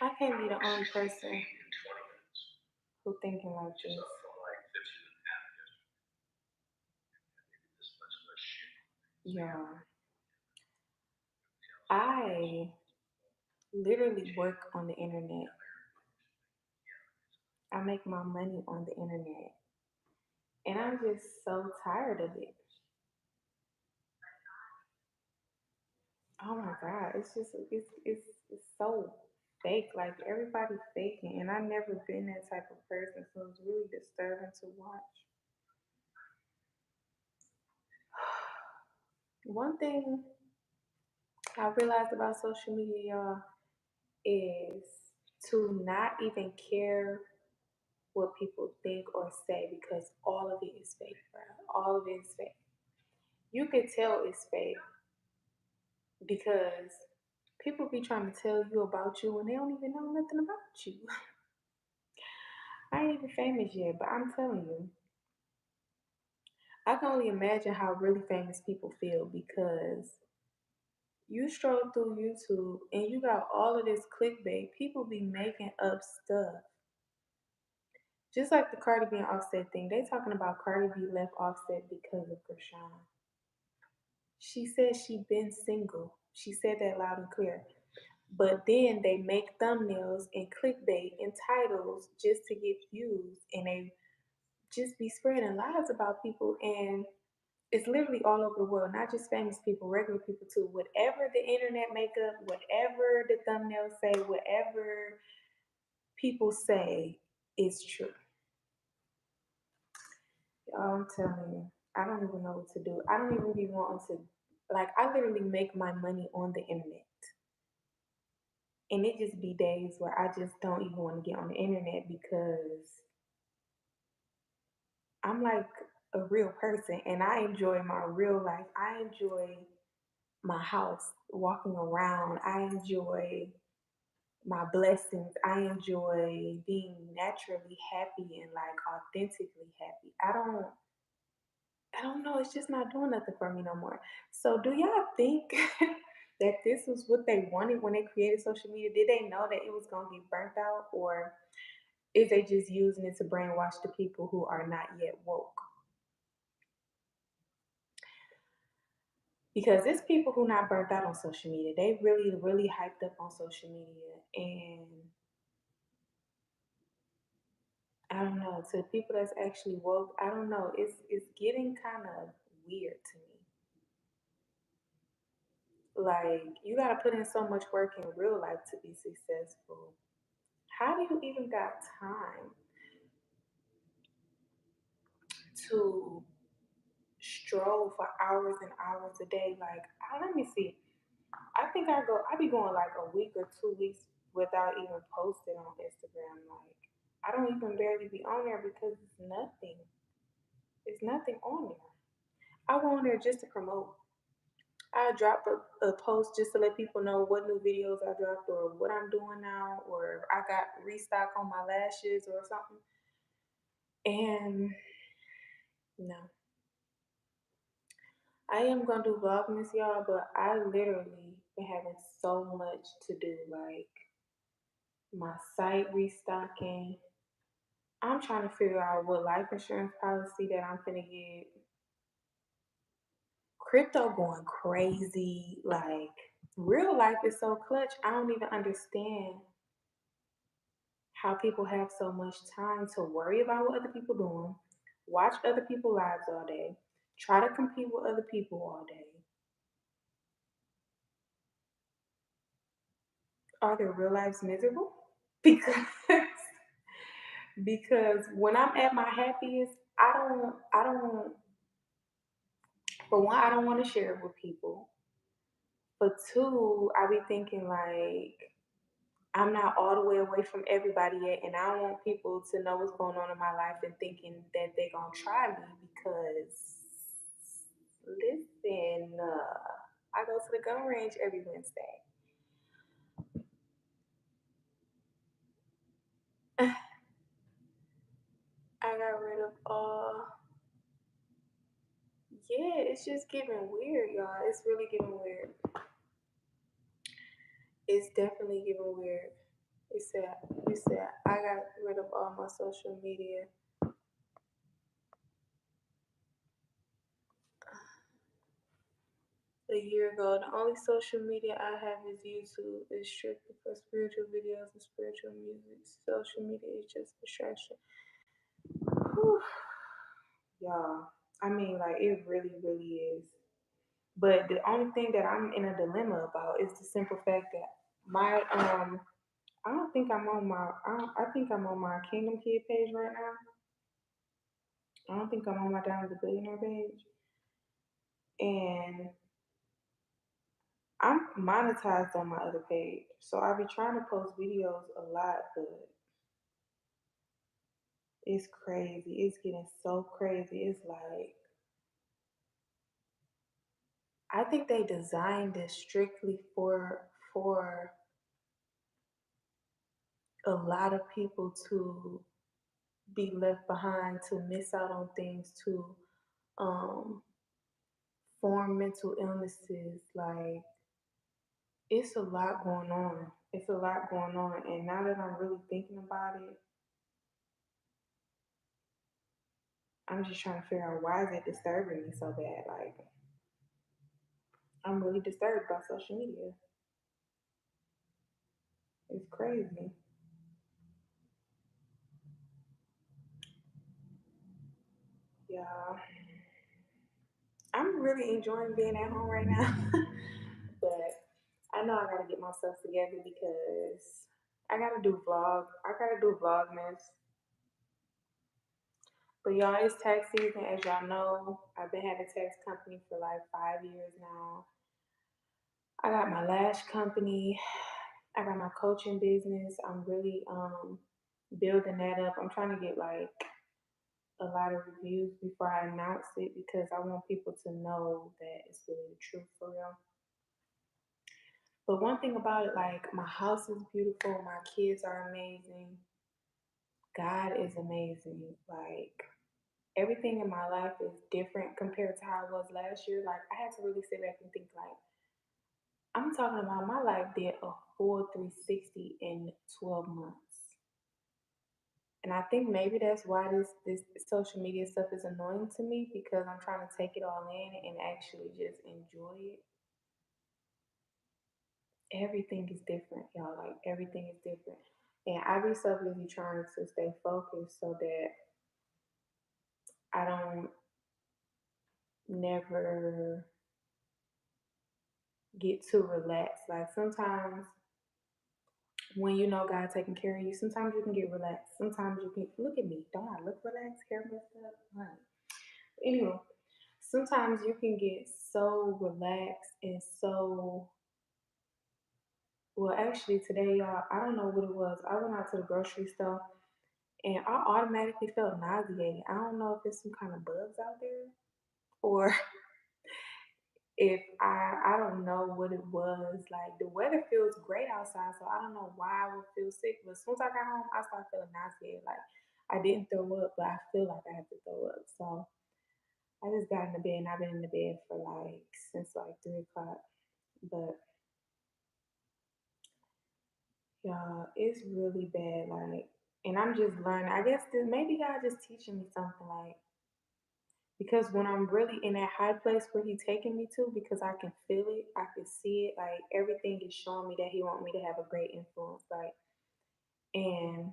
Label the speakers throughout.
Speaker 1: I can't be the only person who thinking like this. Yeah, I literally work on the internet. I make my money on the internet, and I'm just so tired of it. Oh my god, it's just it's so fake. Like everybody faking, and I never been that type of person, so it's really disturbing to watch. One thing I realized about social media, y'all, is to not even care what people think or say because all of it is fake, bro. All of it is fake. You could tell it's fake because people be trying to tell you about you and they don't even know nothing about you. I ain't even famous yet, but I'm telling you, I can only imagine how really famous people feel because you stroll through YouTube and you got all of this clickbait. People be making up stuff. Just like the Cardi B and Offset thing, they talking about Cardi B left Offset because of Krishan. She said she been single. She said that loud and clear. But then they make thumbnails and clickbait and titles just to get views, and they just be spreading lies about people. And it's literally all over the world, not just famous people, regular people too. Whatever the internet make up, whatever the thumbnails say, whatever people say is true. I'm telling you, I don't even know what to do. I don't even be wanting to, like, I literally make my money on the internet. And it just be days where I just don't even want to get on the internet because I'm like a real person and I enjoy my real life. I enjoy my house, walking around. I enjoy my blessings. I enjoy being naturally happy and like authentically happy. I don't know, it's just not doing nothing for me no more. So do y'all think that this was what they wanted when they created social media? Did they know that it was gonna get burnt out, or is they just using it to brainwash the people who are not yet woke? Because it's people who not burnt out on social media. They really, really hyped up on social media, and I don't know. To the people that's actually woke, I don't know. It's getting kind of weird to me. Like you got to put in so much work in real life to be successful. How do you even got time to stroll for hours and hours a day? Like, let me see. I think I be going like a week or 2 weeks without even posting on Instagram. Like, I don't even barely be on there because it's nothing. It's nothing on there. I go on there just to promote. I drop a post just to let people know what new videos I dropped or what I'm doing now, or I got restock on my lashes or something. And no, I am gonna do Vlogmas, y'all, but I literally been having so much to do. Like my site restocking. I'm trying to figure out what life insurance policy that I'm gonna get. Crypto going crazy. Like real life is so clutch. I don't even understand how people have so much time to worry about what other people doing, watch other people lives all day, try to compete with other people all day. Are their real lives miserable? Because because when I'm at my happiest, I don't for one, I don't want to share it with people. For two, I be thinking like I'm not all the way away from everybody yet, and I don't want people to know what's going on in my life and thinking that they're gonna try me because listen, I go to the gun range every Wednesday. I got rid of all. Yeah, it's just getting weird, y'all. It's really getting weird. It's definitely getting weird. You said you said I got rid of all my social media a year ago. The only social media I have is YouTube. It's strictly for spiritual videos and spiritual music. Social media is just distraction. Whew. Y'all, I mean, like it really, really is. But the only thing that I'm in a dilemma about is the simple fact that my I don't think I'm on my I think I'm on my Kingdom Kid page right now. I don't think I'm on my Down the Billionaire page. And I'm monetized on my other page. So I be trying to post videos a lot, but it's crazy. It's getting so crazy. It's like I think they designed this strictly for a lot of people to be left behind, to miss out on things, to um form mental illnesses. Like it's a lot going on. It's a lot going on. And now that I'm really thinking about it, I'm just trying to figure out why is it disturbing me so bad. Like I'm really disturbed by social media. It's crazy. Yeah. I'm really enjoying being at home right now. But I know I gotta get myself together because I gotta do vlog. I gotta do vlogmas. But y'all, it's tax season, as y'all know. I've been having tax company for like 5 years now. I got my lash company. I got my coaching business. I'm really building that up. I'm trying to get like a lot of reviews before I announce it because I want people to know that it's really the truth for real. But one thing about it, like my house is beautiful, my kids are amazing, God is amazing. Like everything in my life is different compared to how it was last year. Like I had to really sit back and think like I'm talking about my life did a full 360 in 12 months. And I think maybe that's why this social media stuff is annoying to me because I'm trying to take it all in and actually just enjoy it. Everything is different, y'all. Like everything is different. And I be so busy trying to stay focused so that I don't never get too relaxed. Like sometimes when you know God taking care of you, sometimes you can get relaxed. Sometimes you can look at me. Don't I look relaxed? Hair messed up? Right. Anyway, sometimes you can get so relaxed and so well actually today y'all I don't know what it was. I went out to the grocery store and I automatically felt nauseated. I don't know if it's some kind of bugs out there or if I don't know what it was. Like the weather feels great outside, so I don't know why I would feel sick. But as soon as I got home, I started feeling nauseated. Like I didn't throw up, but I feel like I have to throw up. So I just got in the bed and I've been in the bed for like since like 3 o'clock. But y'all, it's really bad. Like, and I'm just learning. I guess this, maybe God just teaching me something. Like because when I'm really in that high place where He taking me to, because I can feel it, I can see it. Like everything is showing me that He want me to have a great influence. Like, and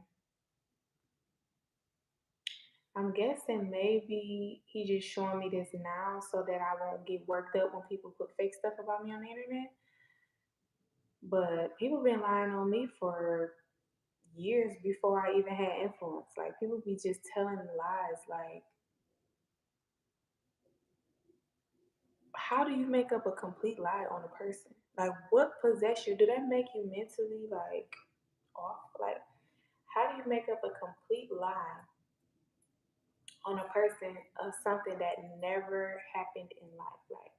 Speaker 1: I'm guessing maybe He just showing me this now so that I won't get worked up when people put fake stuff about me on the internet. But people been lying on me for years before I even had influence. Like people be just telling lies. Like how do you make up a complete lie on a person? Like what possess you? Do that make you mentally like off? Like how do you make up a complete lie on a person of something that never happened in life? Like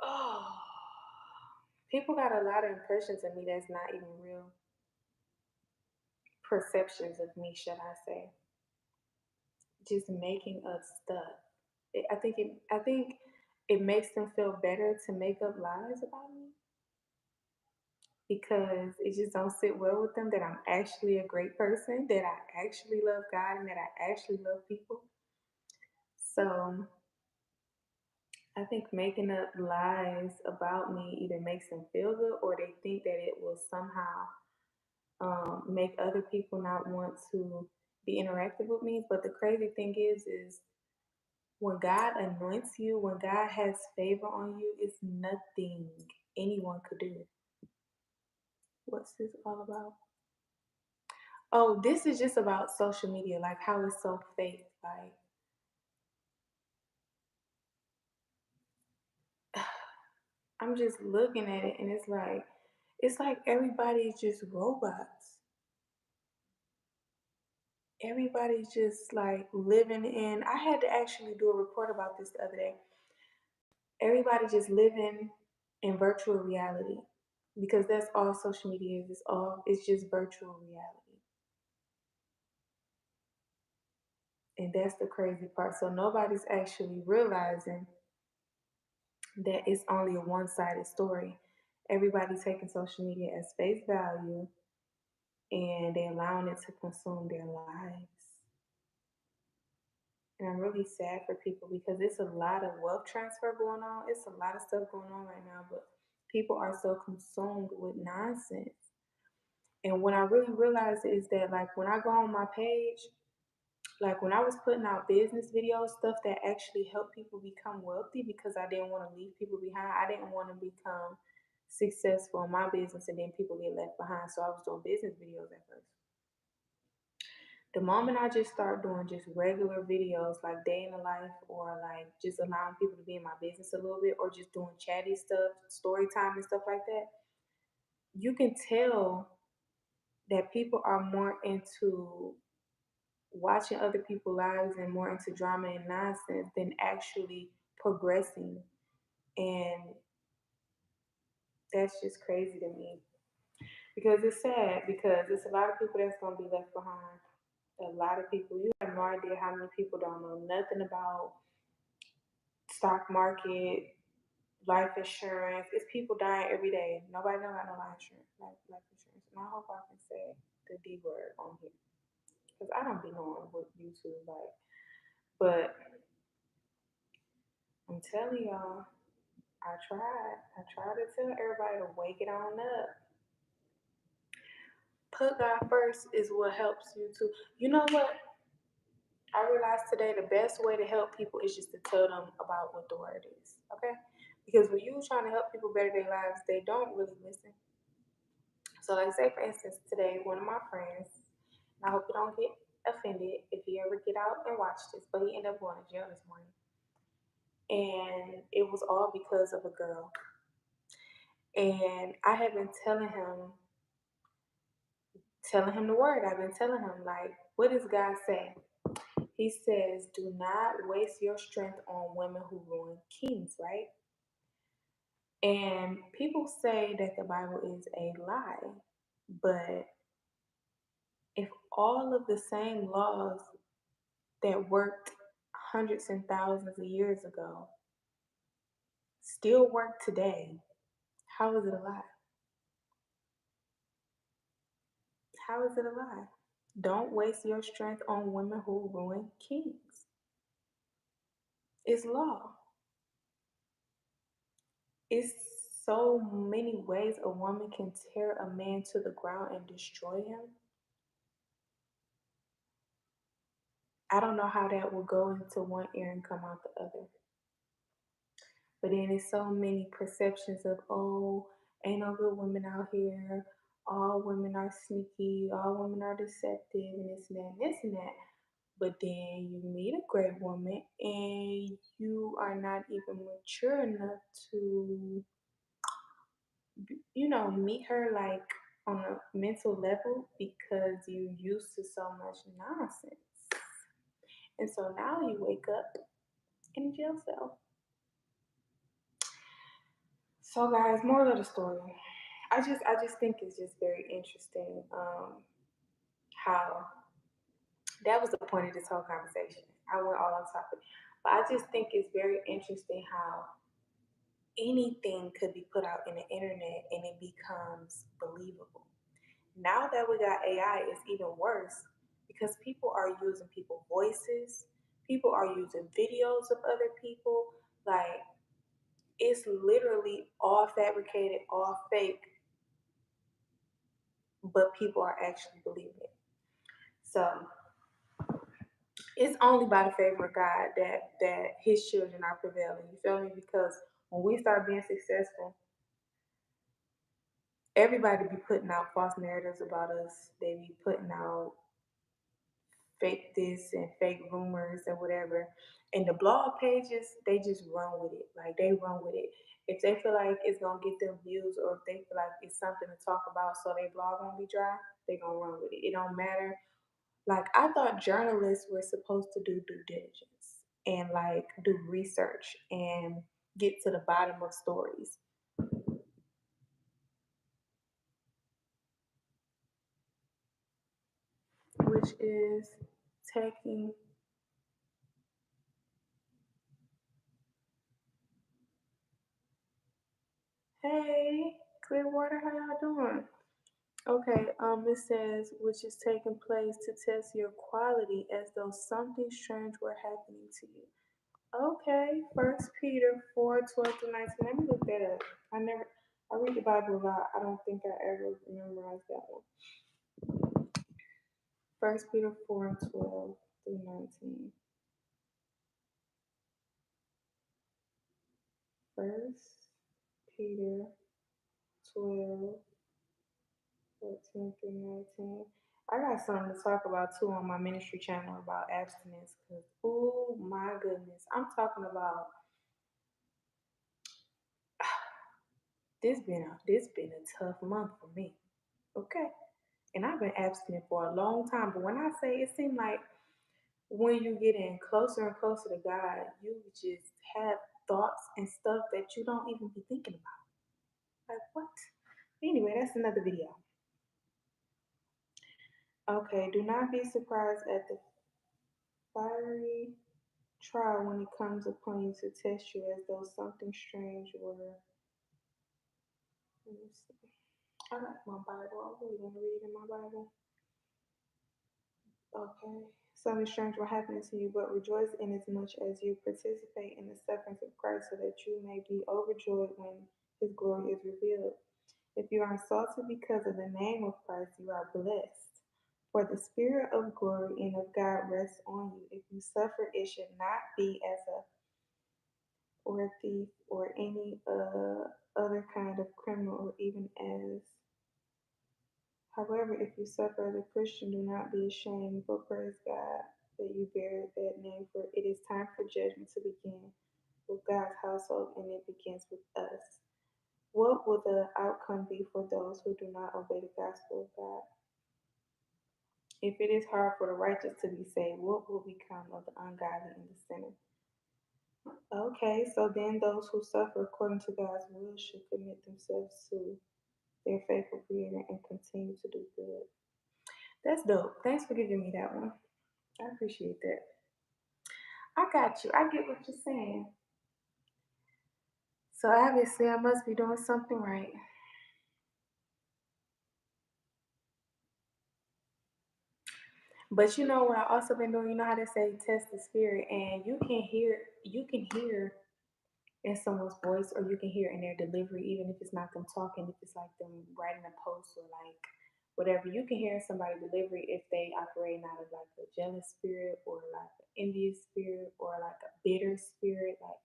Speaker 1: oh, people got a lot of impressions of me that's not even real perceptions of me, should I say? Just making up stuff. I think it makes them feel better to make up lies about me because it just don't sit well with them that I'm actually a great person, that I actually love God, and that I actually love people. So I think making up lies about me either makes them feel good or they think that it will somehow make other people not want to be interactive with me. But the crazy thing is when God anoints you, when God has favor on you, it's nothing anyone could do. What's this all about? Oh, this is just about social media, like how it's so fake. Like, I'm just looking at it and it's like everybody's just robots. Everybody's just like living in. I had to actually do a report about this the other day. Everybody just living in virtual reality because that's all social media is. It's just virtual reality. And that's the crazy part. So nobody's actually realizing that it's only a one-sided story. Everybody's taking social media as face value and they're allowing it to consume their lives. And I'm really sad for people because it's a lot of wealth transfer going on. It's a lot of stuff going on right now, but people are so consumed with nonsense. And when I really realized is that like when I go on my page, like when I was putting out business videos, stuff that actually helped people become wealthy because I didn't want to leave people behind. I didn't want to become successful in my business and then people get left behind. So I was doing business videos at first. The moment I just start doing just regular videos like day in the life or like just allowing people to be in my business a little bit or just doing chatty stuff, story time and stuff like that, you can tell that people are more into watching other people's lives and more into drama and nonsense than actually progressing. And that's just crazy to me because it's sad because it's a lot of people that's going to be left behind. A lot of people, you have no idea how many people don't know nothing about stock market, life insurance. It's people dying every day. Nobody know about no life insurance, life insurance. And I hope I can say the D word on here because I don't be knowing what YouTube like. But I'm telling y'all, I tried. I tried to tell everybody to wake it on up. Put God first is what helps you to. You know what? I realized today the best way to help people is just to tell them about what the word is. Okay? Because when you trying to help people better their lives, they don't really listen. So, like, say for instance, today one of my friends, and I hope you don't get offended if he ever get out and watch this, but he ended up going to jail this morning, and it was all because of a girl. And I have been telling him the word. I've been telling him like, what does God say? He says, do not waste your strength on women who ruin kings, right? And people say that the Bible is a lie, but if all of the same laws that worked hundreds and thousands of years ago still work today, how is it a lie? How is it a lie? Don't waste your strength on women who ruin kings. It's law. It's so many ways a woman can tear a man to the ground and destroy him. I don't know how that will go into one ear and come out the other. But then there's so many perceptions of, oh, ain't no good women out here. All women are sneaky. All women are deceptive, and this and that, and this and that. But then you meet a great woman, and you are not even mature enough to, meet her like on a mental level because you used to so much nonsense. And so now you wake up in a jail cell. So guys, moral of the story. I just think it's just very interesting how that was the point of this whole conversation. I went all on topic. But I just think it's very interesting how anything could be put out in the internet and it becomes believable. Now that we got AI, it's even worse because people are using people's voices, people are using videos of other people. Like, it's literally all fabricated, all fake, but people are actually believing it. So it's only by the favor of God that His children are prevailing. You feel me? Because when we start being successful, everybody be putting out false narratives about us. They be putting out fake this and fake rumors and whatever. And the blog pages, they just run with it. Like, they run with it. If they feel like it's gonna get them views, or if they feel like it's something to talk about, so they blog gonna be dry, they gonna run with it. It don't matter. Like, I thought journalists were supposed to do due diligence and like do research and get to the bottom of stories, which is taking. Hey, Clearwater, how y'all doing? Okay, it says, which is taking place to test your quality as though something strange were happening to you. Okay, First Peter 4:12-19. Let me look that up. I read the Bible a lot. I don't think I ever memorized that one. First Peter 4:12-19. First Peter 12, 14 through 19. I got something to talk about too on my ministry channel about abstinence. Cause oh my goodness, I'm talking about this been a tough month for me. Okay, and I've been abstinent for a long time. But when I say, it seems like when you get in closer and closer to God, you just have thoughts and stuff that you don't even be thinking about. Like, what? Anyway, that's another video. Okay, do not be surprised at the fiery trial when it comes upon you to test you as though something strange were. Let me see. I got my Bible. I really want to read in my Bible. Okay. Something strange will happen to you, but rejoice in as much as you participate in the sufferings of Christ, so that you may be overjoyed when His glory is revealed. If you are insulted because of the name of Christ, you are blessed. For the Spirit of glory and of God rests on you. If you suffer, it should not be as a or a thief or any other kind of criminal, or even as. However, if you suffer as a Christian, do not be ashamed, but praise God that you bear that name, for it is time for judgment to begin with God's household, and it begins with us. What will the outcome be for those who do not obey the gospel of God? If it is hard for the righteous to be saved, what will become of the ungodly and the sinner? Okay, so then those who suffer according to God's will should commit themselves to their faithful Creator and continue to do good. That's dope. Thanks for giving me that one. I appreciate that. I got you. I get what you're saying. So obviously, I must be doing something right. But you know what I also been doing? You know how they say test the spirit, and you can hear in someone's voice, or you can hear in their delivery, even if it's not them talking, if it's like them writing a post or like whatever. You can hear in somebody's delivery if they operating out of like a jealous spirit, or like an envious spirit, or like a bitter spirit. Like,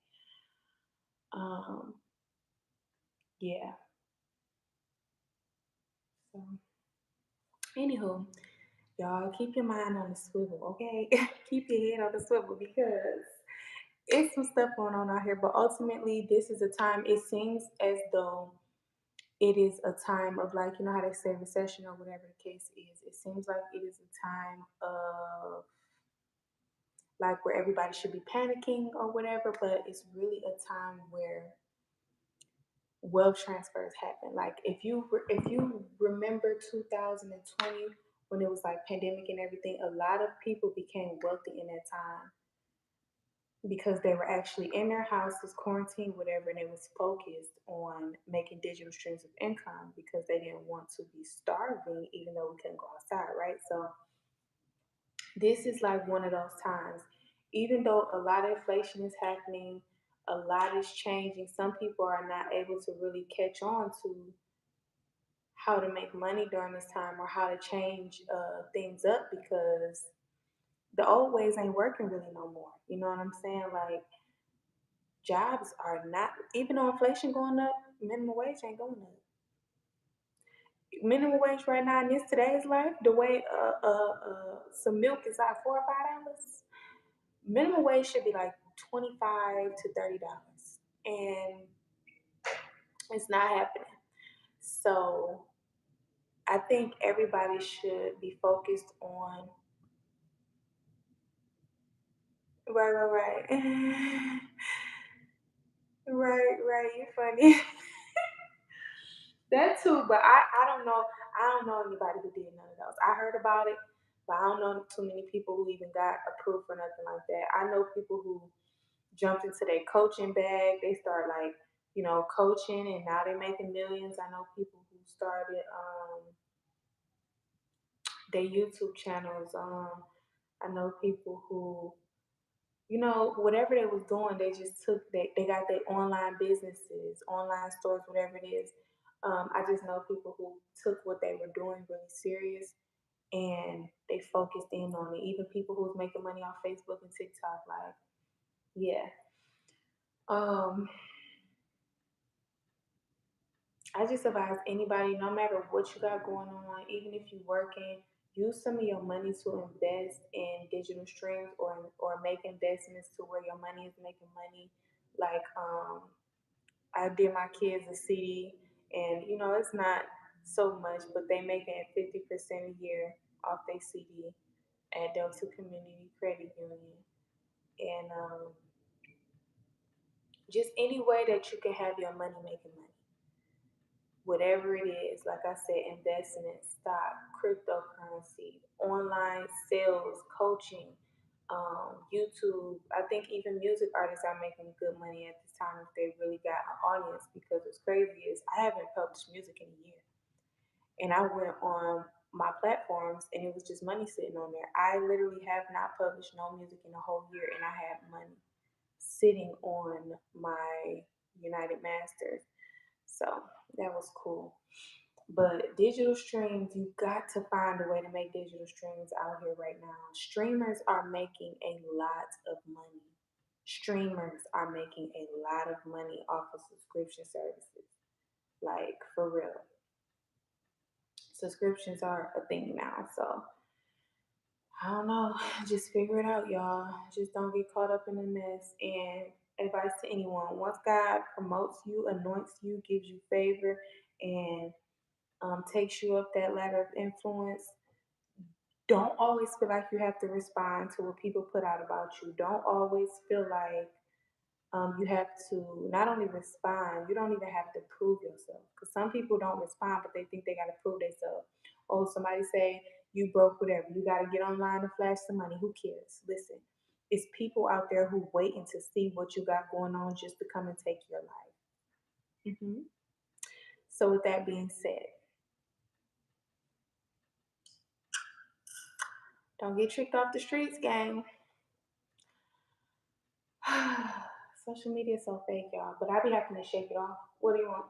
Speaker 1: um, yeah. So, anywho, y'all keep your mind on the swivel, okay? Keep your head on the swivel, because it's some stuff going on out here. But ultimately, this is a time. It seems as though it is a time of, like, you know how they say recession or whatever the case is. It seems like it is a time of like where everybody should be panicking or whatever, but it's really a time where wealth transfers happen. Like, if you remember 2020, when it was like pandemic and everything, a lot of people became wealthy in that time. because they were actually in their houses, quarantined, whatever, and they was focused on making digital streams of income because they didn't want to be starving, even though we couldn't go outside, right? So this is like one of those times. Even though a lot of inflation is happening, a lot is changing, some people are not able to really catch on to how to make money during this time or how to change things up because the old ways ain't working really no more. You know what I'm saying? Like jobs are not, even though inflation going up, minimum wage ain't going up. Minimum wage right now in this today's life, the way some milk is like $4 or $5, minimum wage should be like $25 to $30, and it's not happening. So I think everybody should be focused on right. Right, you're funny. That too, but I don't know anybody who did none of those. I heard about it, but I don't know too many people who even got approved for nothing like that. I know people who jumped into their coaching bag. They start like, coaching and now they're making millions. I know people who started their YouTube channels. I know people who, whatever they was doing, they just they got their online businesses, online stores, whatever it is. I just know people who took what they were doing really serious and they focused in on it. Even people who was making money off Facebook and TikTok, like, yeah. Um, I just advise anybody, no matter what you got going on, even if you're working, use some of your money to invest in digital streams or make investments to where your money is making money. Like I did my kids a CD, and it's not so much, but they making 50% a year off their CD at Delta Community Credit Union, and just any way that you can have your money making money, whatever it is. Like I said, investment, stock, cryptocurrency, online sales, coaching, YouTube. I think even music artists are making good money at this time if they really got an audience. Because what's crazy is I haven't published music in a year, and I went on my platforms and it was just money sitting on there. I literally have not published no music in a whole year, and I had money sitting on my United Masters. So that was cool. But digital streams, you got to find a way to make digital streams out here right now. Streamers are making a lot of money. Streamers are making a lot of money off of subscription services. Like for real. Subscriptions are a thing now. So I don't know. Just figure it out, y'all. Just don't get caught up in the mess. And advice to anyone: once God promotes you, anoints you, gives you favor, and takes you up that ladder of influence, don't always feel like you have to respond to what people put out about you. Don't always feel like you have to not only respond, you don't even have to prove yourself. Because some people don't respond, but they think they got to prove themselves. Oh, somebody say you broke, whatever. You got to get online and flash some money. Who cares? Listen, it's people out there who waiting to see what you got going on just to come and take your life. So with that being said, don't get tricked off the streets, gang. Social media is so fake, y'all. But I be having to shake it off. What do you want?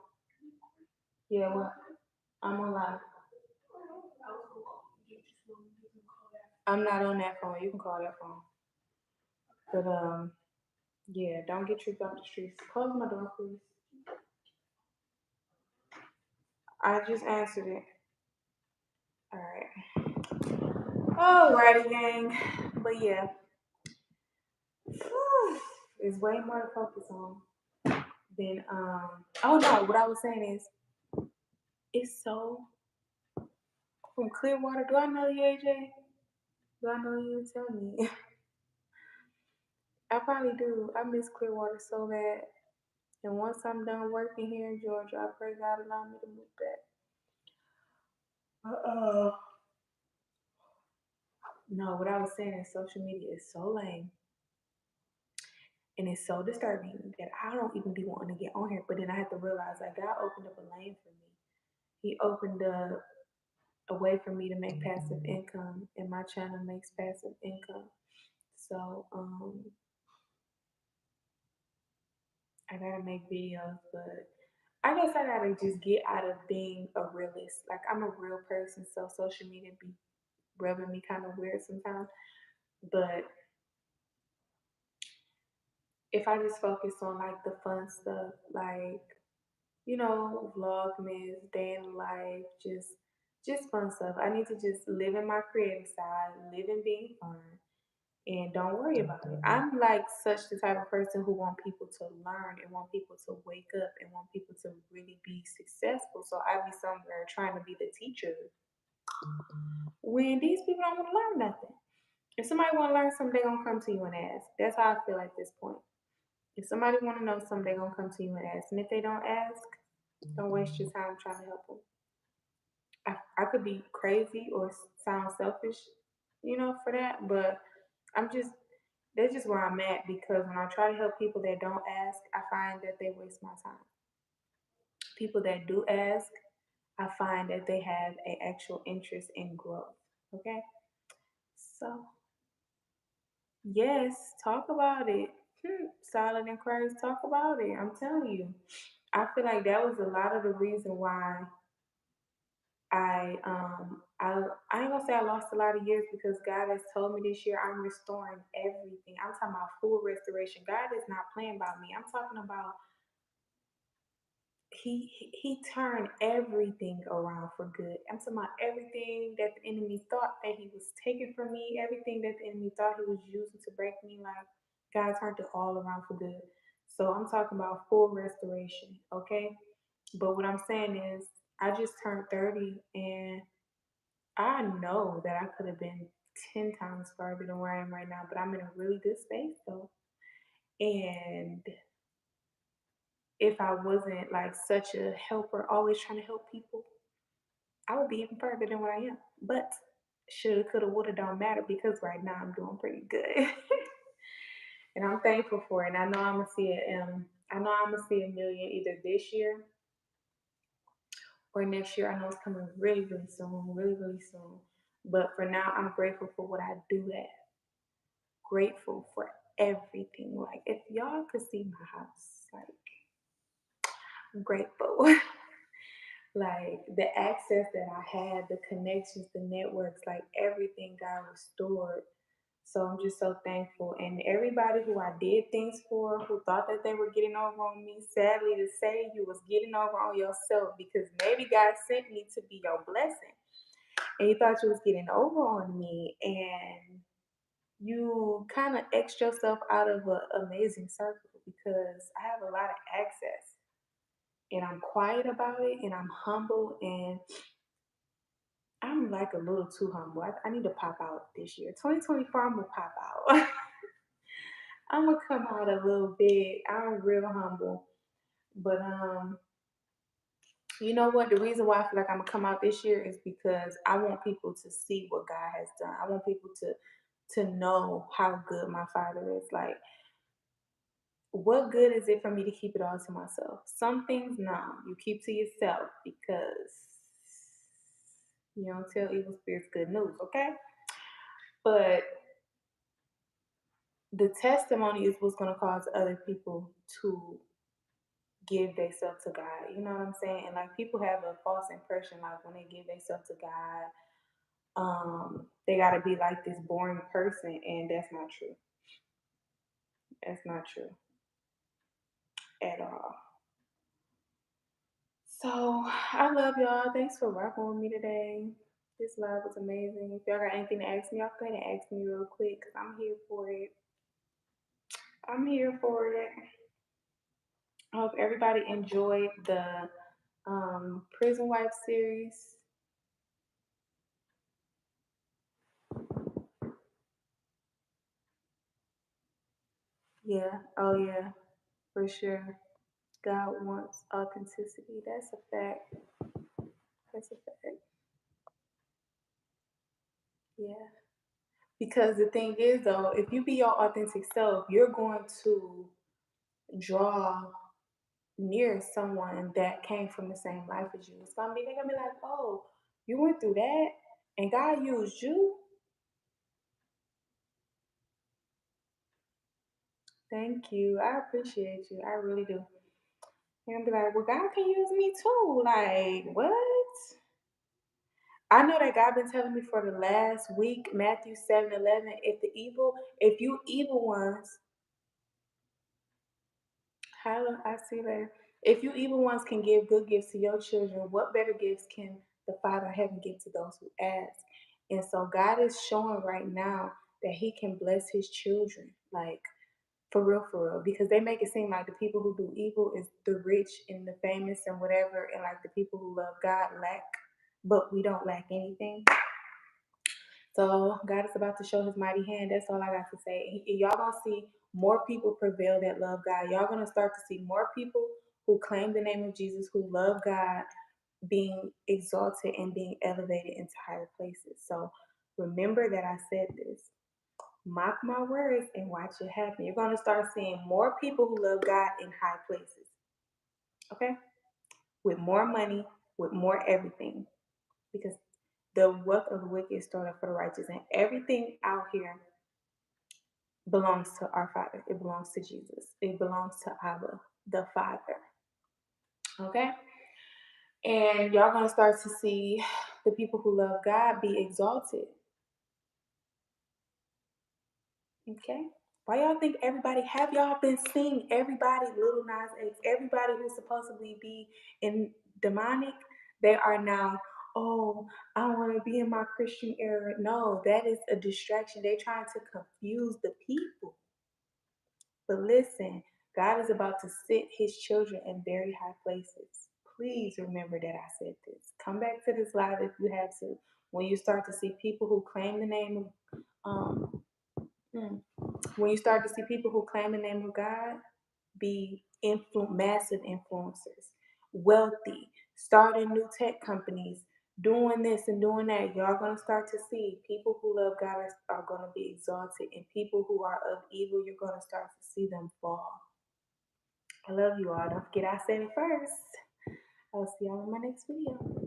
Speaker 1: Yeah, what? I'm on live. I'm not on that phone. You can call that phone. But yeah, don't get tricked off the streets. Close my door, please. I just answered it. All right. Alrighty, gang. But yeah, there's way more to focus on than Oh no, what I was saying is, it's so from Clearwater. Do I know you, AJ? Do I know you? Tell me. I probably do. I miss Clearwater so bad. And once I'm done working here in Georgia, I pray God allow me to move back. Uh-oh. No, what I was saying is social media is so lame. And it's so disturbing that I don't even be wanting to get on here. But then I have to realize like God opened up a lane for me. He opened up a way for me to make passive income, and my channel makes passive income. So I gotta make videos, but I guess I gotta just get out of being a realist. Like I'm a real person, so social media be rubbing me kind of weird sometimes. But if I just focus on like the fun stuff, like vlogmas, day in life, just fun stuff. I need to just live in my creative side, live in being fun, and don't worry about it. I'm like such the type of person who want people to learn and want people to wake up and want people to really be successful. So I be somewhere trying to be the teacher when these people don't want to learn nothing. If somebody want to learn something, they gonna come to you and ask. That's how I feel at this point. If somebody want to know something, they gonna come to you and ask. And if they don't ask, don't waste your time trying to help them. I could be crazy or sound selfish, for that, but I'm just that's just where I'm at because when I try to help people that don't ask, I find that they waste my time. People that do ask, I find that they have an actual interest in growth. Okay? So, yes, talk about it. Solid and Christ, talk about it. I'm telling you. I feel like that was a lot of the reason why I ain't gonna say I lost a lot of years because God has told me this year I'm restoring everything. I'm talking about full restoration. God is not playing about me. I'm talking about he turned everything around for good. I'm talking about everything that the enemy thought that he was taking from me, everything that the enemy thought he was using to break me, like God turned it all around for good. So I'm talking about full restoration, okay? But what I'm saying is I just turned 30 and I know that I could have been 10 times farther than where I am right now, but I'm in a really good space though. And if I wasn't like such a helper, always trying to help people, I would be even further than what I am. But shoulda, coulda, woulda don't matter because right now I'm doing pretty good. And I'm thankful for it. And I know I'm gonna see it. I know I'm gonna see a million either this year or next year. I know it's coming really, really soon, really, really soon. But for now, I'm grateful for what I do have. Grateful for everything. Like if y'all could see my house, like I'm grateful. Like the access that I had, the connections, the networks, like everything got restored. So I'm just so thankful. And everybody who I did things for, who thought that they were getting over on me, sadly to say, you was getting over on yourself because maybe God sent me to be your blessing. And you thought you was getting over on me, and you kind of X yourself out of an amazing circle because I have a lot of access and I'm quiet about it and I'm humble and I'm like a little too humble. I need to pop out this year. 2024, I'm gonna pop out. I'm gonna come out a little bit. I'm real humble. But you know what? The reason why I feel like I'm gonna come out this year is because I want people to see what God has done. I want people to know how good my father is. Like what good is it for me to keep it all to myself? Some things, no, you keep to yourself because you don't tell evil spirits good news, okay? But the testimony is what's going to cause other people to give themselves to God. You know what I'm saying? And like people have a false impression, like when they give themselves to God, they got to be like this boring person, and that's not true. That's not true at all. So I love y'all. Thanks for rocking with me today. This live was amazing. If y'all got anything to ask me, y'all go ahead and ask me real quick because I'm here for it. I'm here for it. I hope everybody enjoyed the Prison Wife series. Yeah, oh yeah, for sure. God wants authenticity. That's a fact. That's a fact. Yeah. Because the thing is, though, if you be your authentic self, you're going to draw near someone that came from the same life as you. It's gonna be they're gonna be like, oh, you went through that, and God used you. Thank you. I appreciate you. I really do. They're gonna be like, well, God can use me too. Like what? I know that God been telling me for the last week, Matthew 7:11. If you evil ones, hello, I see that. If you evil ones can give good gifts to your children, what better gifts can the Father in heaven give to those who ask? And so God is showing right now that He can bless His children, like for real, because they make it seem like the people who do evil is the rich and the famous and whatever, and like the people who love God lack, but we don't lack anything. So God is about to show His mighty hand. That's all I got to say. Y'all gonna see more people prevail that love God. Y'all gonna start to see more people who claim the name of Jesus, who love God, being exalted and being elevated into higher places. So remember that I said this. Mark my words and watch it happen. You're gonna start seeing more people who love God in high places. Okay, with more money, with more everything, because the wealth of the wicked is stored up for the righteous, and everything out here belongs to our Father. It belongs to Jesus. It belongs to Abba, the Father. Okay? And y'all gonna start to see the people who love God be exalted. Okay? Why y'all think everybody have y'all been seeing everybody, Little Nas X, everybody who's supposedly be in demonic, they are now, oh, I want to be in my Christian era. No, that is a distraction. They're trying to confuse the people. But listen, God is about to sit His children in very high places. Please remember that I said this. Come back to this live if you have to. When you start to see people who claim the name of hmm, when you start to see people who claim the name of God be massive influencers, wealthy, starting new tech companies, doing this and doing that, y'all gonna start to see people who love God are gonna be exalted, and people who are of evil, you're gonna start to see them fall. I love you all. Don't forget I said it first. I'll see y'all in my next video.